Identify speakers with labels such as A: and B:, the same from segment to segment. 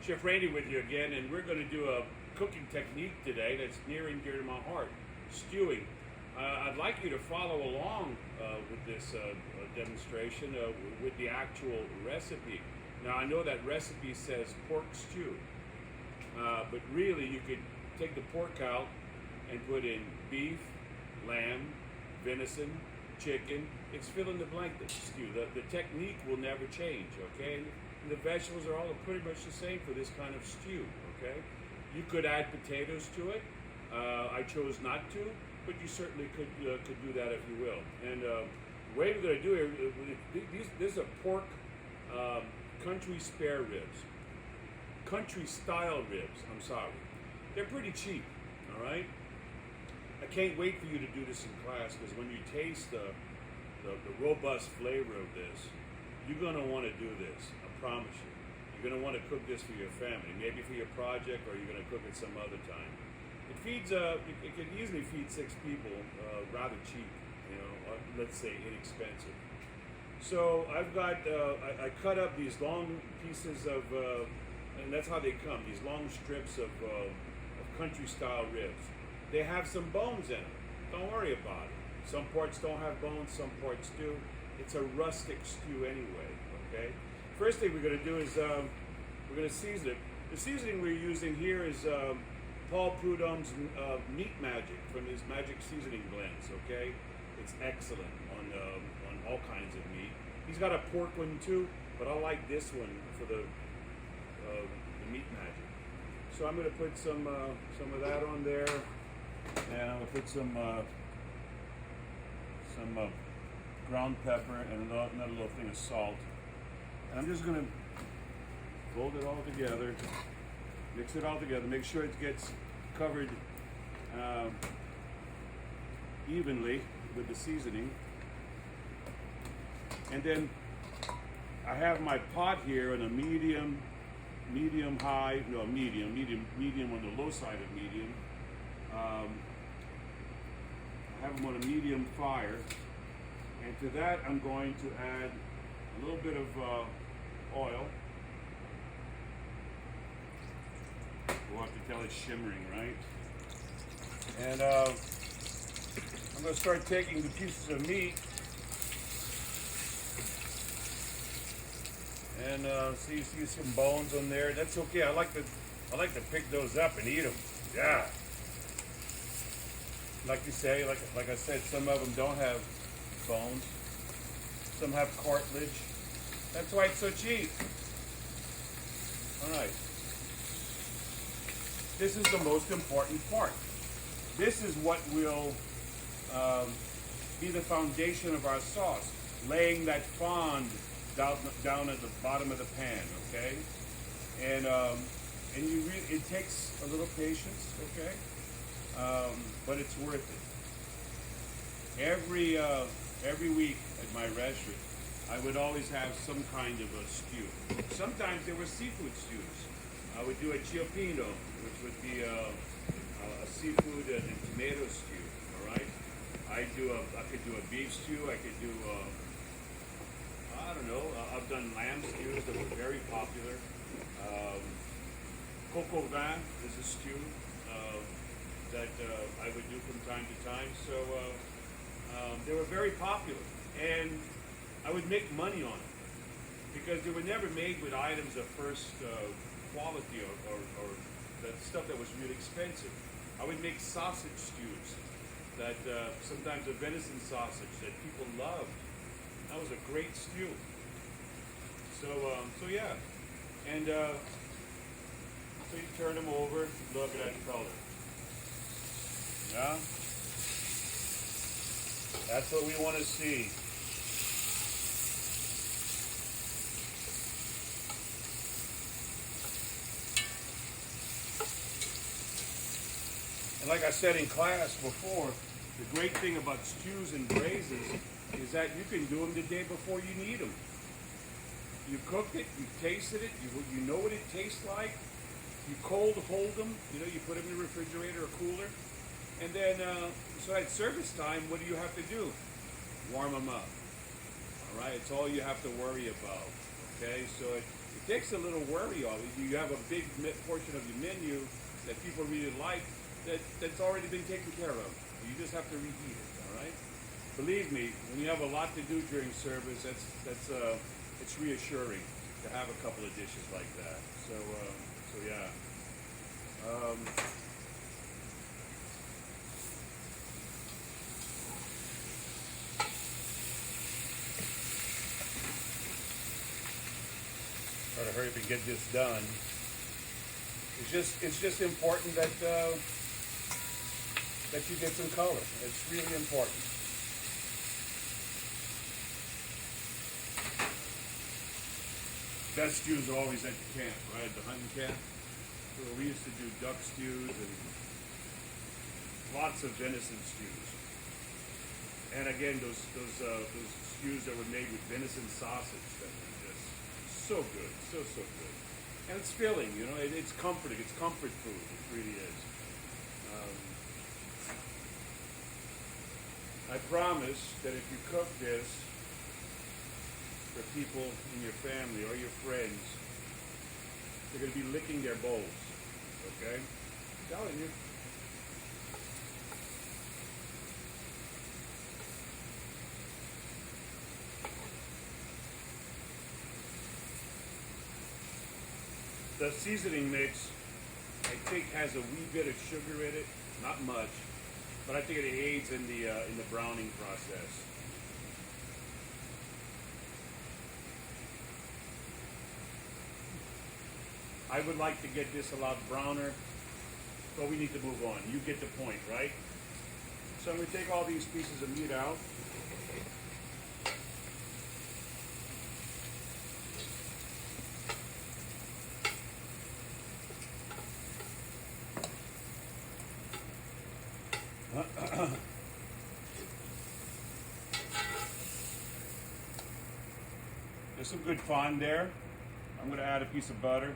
A: Chef Randy with you again, and we're going to do a cooking technique today that's near and dear to my heart, stewing. I'd like you to follow along with this demonstration with the actual recipe. Now I know that recipe says pork stew, but really you could take the pork out and put in beef, lamb, venison, chicken. It's fill in the blank the stew. The technique will never change, okay? And the vegetables are all pretty much the same for this kind of stew, okay? You could add potatoes to it. I chose not to, but you certainly could do that if you will. And the way we're going to do it, this is a pork country spare ribs. Country style ribs, I'm sorry. They're pretty cheap, all right? I can't wait for you to do this in class, because when you taste the robust flavor of this, you're going to want to do this. I promise you. You're going to want to cook this for your family, maybe for your project, or you're going to cook it some other time. It feeds. It can easily feed 6 people, rather cheap. You know, let's say inexpensive. So I've got. I cut up these long pieces of, and that's how they come. These long strips of country style ribs. They have some bones in them. Don't worry about it. Some parts don't have bones, some parts do. It's a rustic stew anyway, okay? First thing we're going to do is we're going to season it. The seasoning we're using here is Paul Prudhomme's Meat Magic from his Magic Seasoning Blends, okay? It's excellent on all kinds of meat. He's got a pork one too, but I like this one for the Meat Magic. So I'm going to put some of that on there, and I'm going to put some ground pepper and another little thing of salt. And I'm just going to fold it all together, mix it all together, make sure it gets covered evenly with the seasoning. And then I have my pot here on a medium on the low side of medium. I have them on a medium fire, and to that I'm going to add a little bit of oil. We'll have to tell it's shimmering, right? And I'm going to start taking the pieces of meat and see some bones on there. That's okay. I like to pick those up and eat them. Yeah. Like you say, like I said, some of them don't have bones. Some have cartilage. That's why it's so cheap. All right. This is the most important part. This is what will be the foundation of our sauce, laying that fond down at the bottom of the pan, okay? And it takes a little patience, okay? But it's worth it. Every week at my restaurant, I would always have some kind of a stew. Sometimes there were seafood stews. I would do a cioppino, which would be a seafood and tomato stew. All right. I could do a beef stew. I could do I don't know. I've done lamb stews that were very popular. Coq au vin is a stew that I would do from time to time. So they were very popular, and I would make money on it because they were never made with items of first quality or the stuff that was really expensive. I would make sausage stews that sometimes a venison sausage that people loved. That was a great stew. So yeah, and so you turn them over. Look at that color. Yeah, that's what we want to see. And like I said in class before, the great thing about stews and braises is that you can do them the day before you need them. You cooked it, you tasted it, you know what it tastes like. You cold hold them, you put them in the refrigerator or cooler. And then, so at service time, what do you have to do? Warm them up. All right, it's all you have to worry about. Okay, so It takes a little worry off. You have a big portion of your menu that people really like that's already been taken care of. You just have to reheat it. All right. Believe me, when you have a lot to do during service, it's reassuring to have a couple of dishes like that. So yeah. Try to hurry up and get this done. It's just important that that you get some color. It's really important. Best stews are always at the camp, right? At the hunting camp. So we used to do duck stews and lots of venison stews. And again, those stews that were made with venison sausage that were just so good, so good. And it's filling, you know. It's comforting. It's comfort food. It really is. I promise that if you cook this for people in your family or your friends, they're going to be licking their bowls. Okay? I'm telling you. The seasoning mix, I think, has a wee bit of sugar in it, not much, but I think it aids in the browning process. I would like to get this a lot browner, but we need to move on. You get the point, right? So I'm going to take all these pieces of meat out. There's some good fond there. I'm going to add a piece of butter.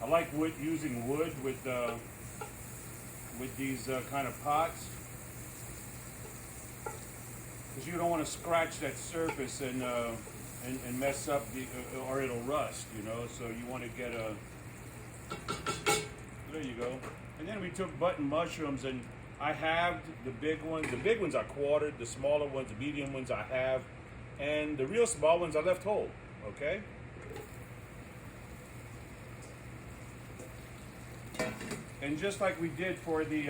A: I like using wood with these kind of pots, because you don't want to scratch that surface and mess up or it'll rust, you know. So you want to get a. There you go. And then we took button mushrooms, and I halved the big ones. The big ones I quartered. The smaller ones, the medium ones, I halved, and the real small ones I left whole. Okay. And just like we did for the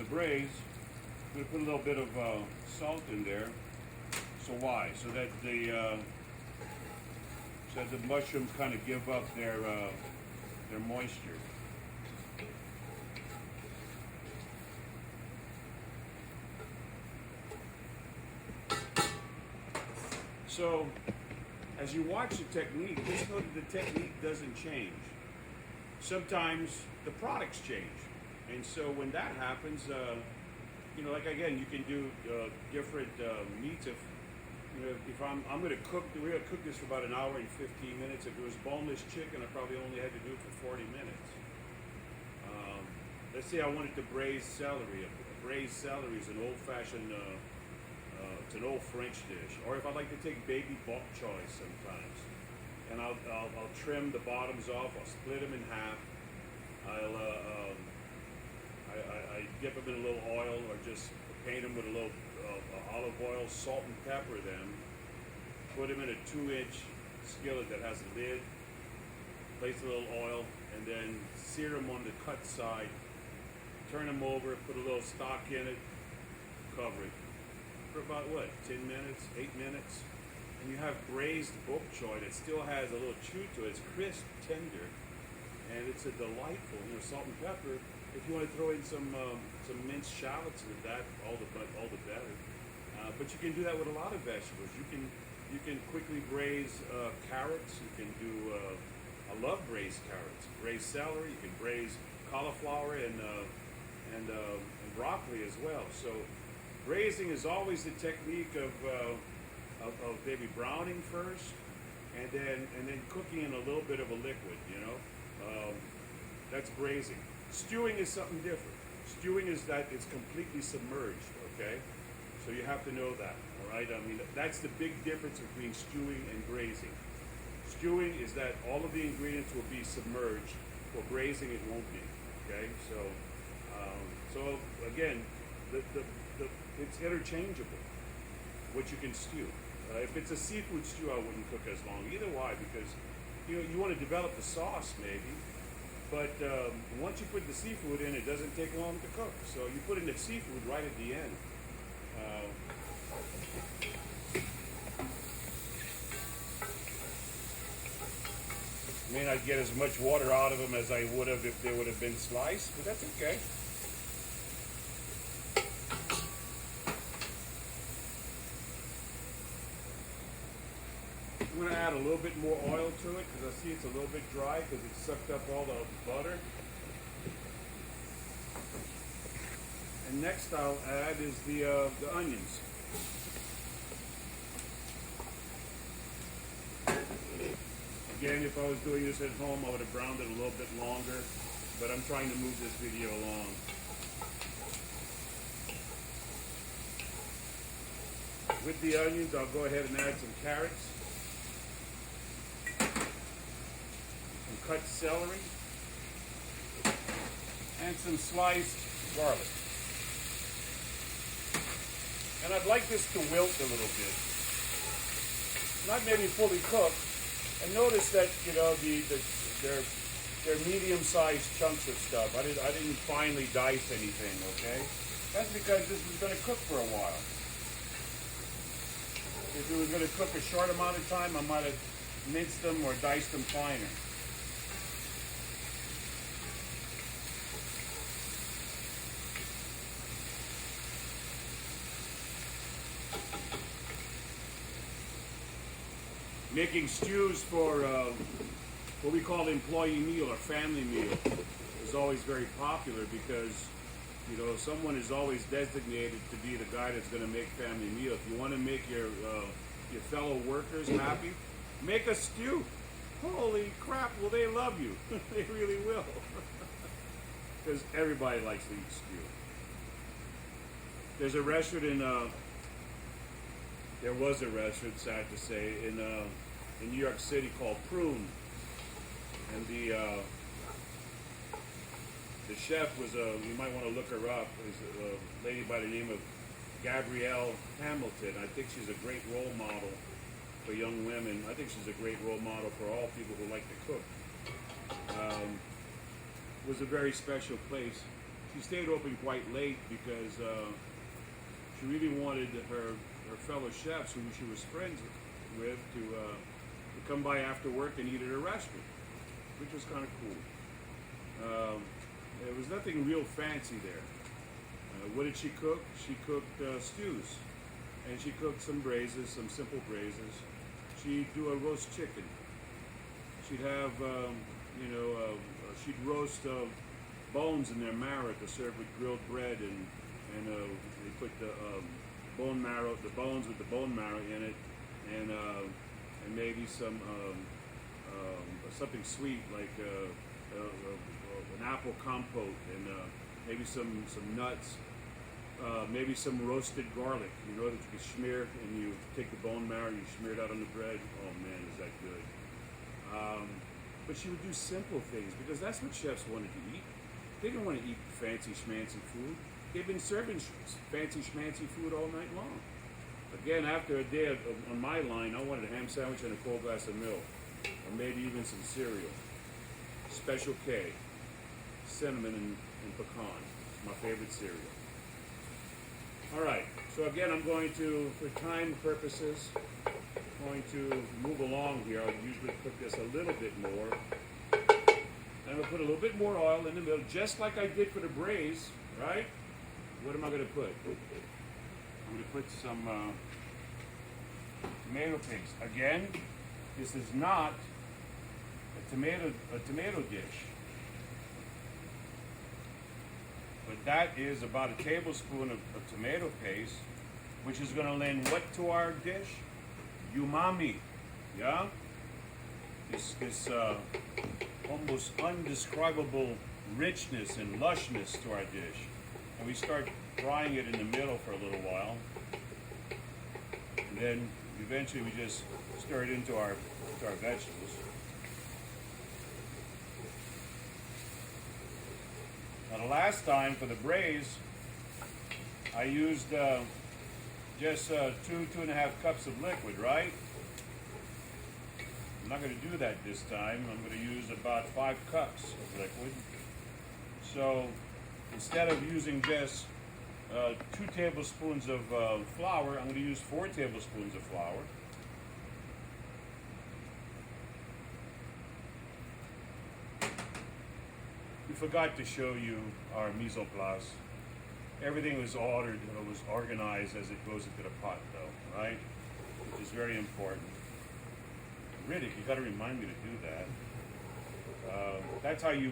A: braise, we're gonna put a little bit of salt in there. So why? So that the mushrooms kind of give up their moisture. So, as you watch the technique, just know that the technique doesn't change. Sometimes the products change. And so when that happens, you know, like again, you can do different meats. If I'm going to cook, we're going to cook this for about an hour and 15 minutes. If it was boneless chicken, I probably only had to do it for 40 minutes. Let's say I wanted to braise celery. Braised celery is an old-fashioned, it's an old French dish. Or if I like to take baby bok choy sometimes, and I'll trim the bottoms off. I'll split them in half. I dip them in a little oil, or just paint them with a little olive oil, salt and pepper them. Put them in a 2-inch skillet that has a lid. Place a little oil, and then sear them on the cut side. Turn them over, put a little stock in it, cover it for about 10 minutes, 8 minutes, and you have braised bok choy that still has a little chew to it. It's crisp, tender, and it's a delightful. Salt and pepper. If you want to throw in some minced shallots with that, all the better. But you can do that with a lot of vegetables. You can quickly braise carrots. You can do. I love braised carrots. Braised celery. You can braise cauliflower and broccoli as well. So braising is always the technique of maybe browning first, and then cooking in a little bit of a liquid, you know. That's braising. Stewing is something different. Stewing is that it's completely submerged, okay? So you have to know that, all right? I mean, that's the big difference between stewing and braising. Stewing is that all of the ingredients will be submerged. For braising, it won't be, okay? So again, it's interchangeable, what you can stew. If it's a seafood stew, I wouldn't cook as long. Either why? Because you want to develop the sauce maybe, but once you put the seafood in, it doesn't take long to cook. So you put in the seafood right at the end. May not get as much water out of them as I would have if they would have been sliced, but that's okay. I'm going to add a little bit more oil to it because I see it's a little bit dry because it sucked up all the butter. And next I'll add is the onions. Again, if I was doing this at home, I would have browned it a little bit longer, but I'm trying to move this video along. With the onions, I'll go ahead and add some carrots, some cut celery, and some sliced garlic. And I'd like this to wilt a little bit. Not maybe fully cooked. And notice that, you know, they're medium-sized chunks of stuff. I didn't finely dice anything, okay? That's because this was going to cook for a while. If it was going to cook a short amount of time, I might have minced them or diced them finer. Making stews for what we call employee meal or family meal is always very popular because, you know, someone is always designated to be the guy that's going to make family meal. If you want to make your fellow workers happy, make a stew. Holy crap, will they love you? They really will. Because everybody likes to eat stew. There's a restaurant there was a restaurant, sad to say, in New York City called Prune, and the chef was you might want to look her up. Is a lady by the name of Gabrielle Hamilton. I think she's a great role model for young women. I think she's a great role model for all people who like to cook. It was a very special place. She stayed open quite late because she really wanted her fellow chefs who she was friends with to come by after work and eat at her restaurant, which was kind of cool. There was nothing real fancy there. What did she cook? She cooked stews, and she cooked some braises, some simple braises. She'd do a roast chicken. She'd have, she'd roast bones in their marrow to serve with grilled bread, and they put the bone marrow, the bones with the bone marrow in it, and maybe some something sweet like an apple compote, and maybe some nuts, maybe some roasted garlic. You know that you can smear, and you take the bone marrow, you smear it out on the bread. Oh man, is that good! But she would do simple things because that's what chefs wanted to eat. They didn't want to eat fancy schmancy food. They've been serving fancy schmancy food all night long. Again, after a day on my line, I wanted a ham sandwich and a cold glass of milk, or maybe even some cereal. Special K, cinnamon and pecan, my favorite cereal. All right, so again, I'm going to, for time purposes, going to move along here. I'll usually cook this a little bit more. I'm going to put a little bit more oil in the middle, just like I did for the braise, right? What am I going to put? I'm going to put some tomato paste. Again, this is not a tomato dish, but that is about a tablespoon of tomato paste, which is going to lend what to our dish? Umami, yeah? this almost undescribable richness and lushness to our dish. And we start frying it in the middle for a little while. And then eventually we just stir it into our vegetables. Now the last time for the braise, I used just 2.5 cups of liquid, right? I'm not going to do that this time. I'm going to use about 5 cups of liquid. So instead of using just 2 tablespoons of flour, I'm going to use 4 tablespoons of flour. We forgot to show you our mise en place. Everything was ordered, was organized as it goes into the pot, though, right? Which is very important. Riddick, you got to remind me to do that. That's how you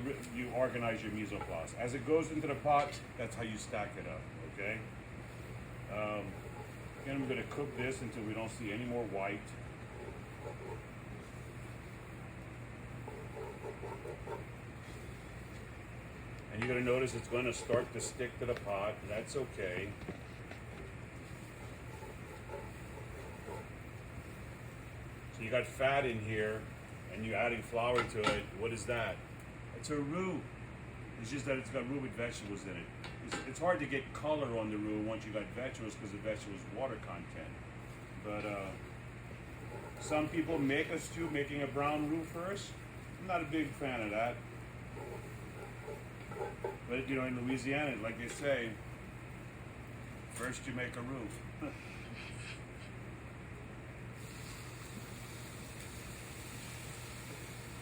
A: organize your mise en place. As it goes into the pot, that's how you stack it up. Okay. Again, we're going to cook this until we don't see any more white. And you're going to notice it's going to start to stick to the pot. That's okay. So you got fat in here, and you're adding flour to it. What is that? It's a roux. It's just that it's got roux with vegetables in it. It's hard to get color on the roux once you got vegetables because the vegetables water content. But some people make a stew making a brown roux first. I'm not a big fan of that. But you know, in Louisiana, like they say, first you make a roux.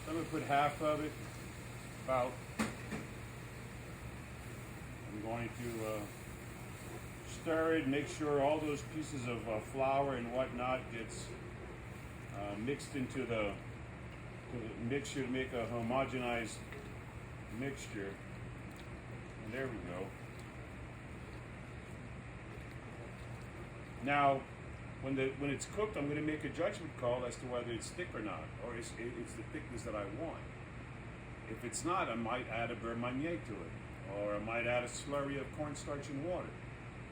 A: So I'm going to put half of it, about. I'm going to stir it, make sure all those pieces of flour and whatnot gets mixed into the mixture to make a homogenized mixture. And there we go. Now, when it's cooked, I'm going to make a judgment call as to whether it's thick or not, or it's the thickness that I want. If it's not, I might add a beurre manier to it, or I might add a slurry of cornstarch and water,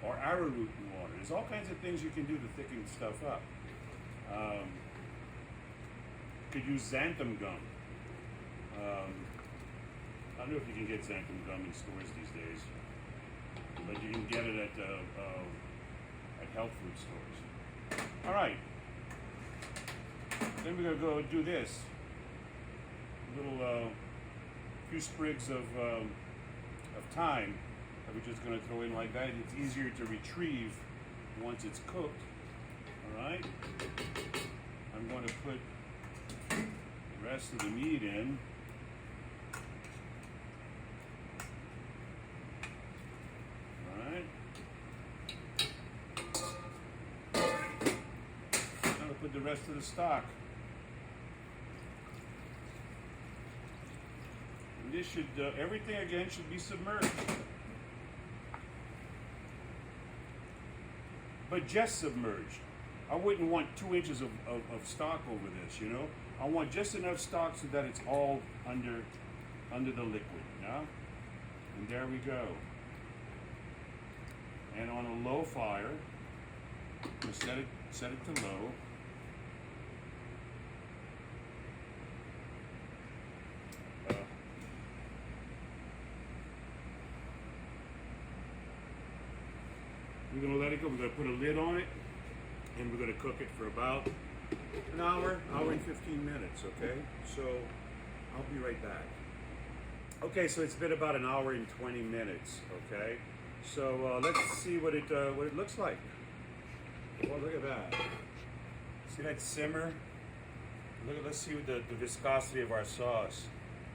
A: or arrowroot and water. There's all kinds of things you can do to thicken stuff up. You could use xanthan gum. I don't know if you can get xanthan gum in stores these days, but you can get it at health food stores. All right. Then we're gonna go do this. A few sprigs of thyme that we're just gonna throw in like that. It's easier to retrieve once it's cooked. All right. I'm going to put the rest of the meat in. Put the rest of the stock. And this should, everything again should be submerged. But just submerged. I wouldn't want 2 inches of stock over this, you know. I want just enough stock so that it's all under the liquid, yeah? And there we go. And on a low fire, we'll set it to low. We're going to let it go. We're going to put a lid on it, and we're going to cook it for about an hour and 15 minutes, okay? So I'll be right back. Okay, so it's been about an hour and 20 minutes, okay? So let's see what it looks like. Well, look at that. See that simmer? Let's see what the viscosity of our sauce.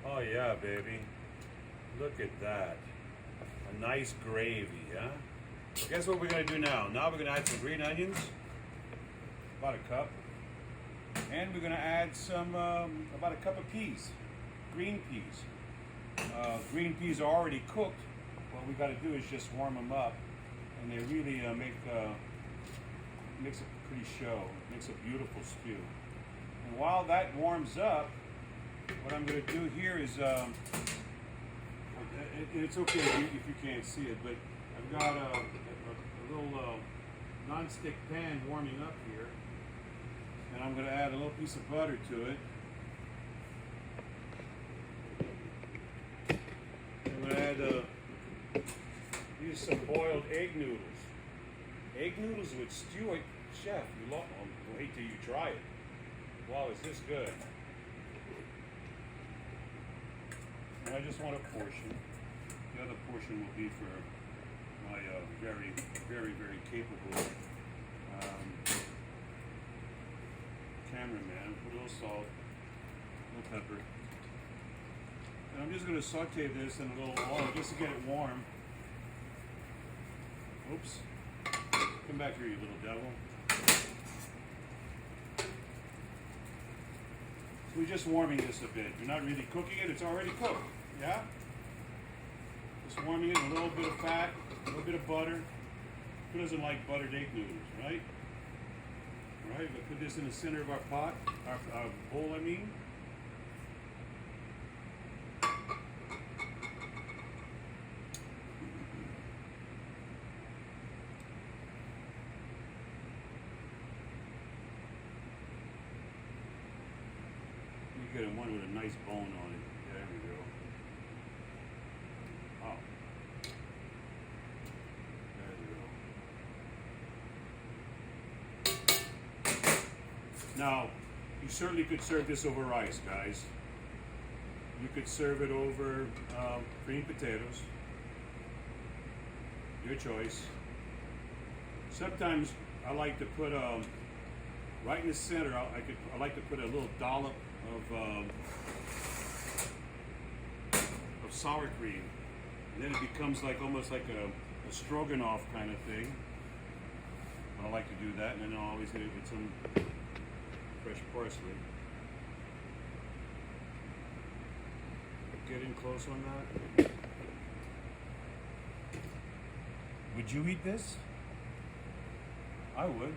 A: Oh yeah, baby. Look at that. A nice gravy, huh? So guess what we're going to do now? Now we're going to add some green onions, about a cup, and we're going to add some, about a cup of peas, green peas. Green peas are already cooked. What we got to do is just warm them up, and they really makes a pretty show, makes a beautiful stew. And while that warms up, what I'm going to do here is, it's okay if you can't see it, but I've got a little non-stick pan warming up here, and I'm going to add a little piece of butter to it. I'm going to add use some boiled egg noodles. Egg noodles with stew. Chef, you love them. Wait till you try it. Wow, is this good? And I just want a portion. The other portion will be for my very, very, very capable cameraman. Put a little salt, a little pepper. And I'm just going to saute this in a little oil just to get it warm. Oops. Come back here, you little devil. So we're just warming this a bit. You're not really cooking it, it's already cooked. Yeah? Just warming it, a little bit of fat, a little bit of butter. Who doesn't like buttered egg noodles, right? Alright, we'll put this in the center of our pot, our bowl, I mean. You get one with a nice bone on it. There we go. Oh. There we go. Now, you certainly could serve this over rice, guys. You could serve it over green potatoes. Your choice. Sometimes I like to put right in the center. I like to put a little dollop of sour cream, and then it becomes like almost like a stroganoff kind of thing. I like to do that, and then I'll always hit it with some fresh parsley. Get in close on that. Would you eat this? I would.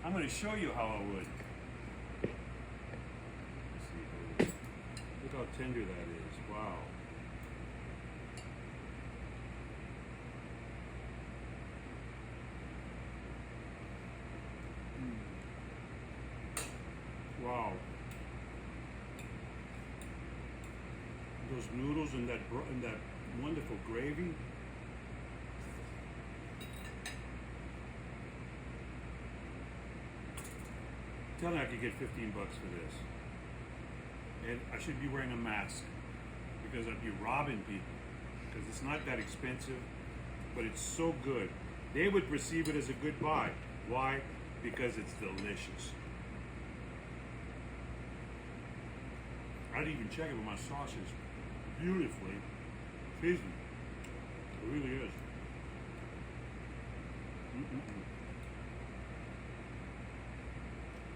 A: I'm going to show you how I would. Let's see. Look how tender that is. Wow. Wow. Those noodles and that wonderful gravy. Tell me I could get 15 bucks for this. And I should be wearing a mask because I'd be robbing people. Because it's not that expensive, but it's so good. They would perceive it as a good buy. Why? Because it's delicious. I'd even check it with my sausage beautifully. Excuse me.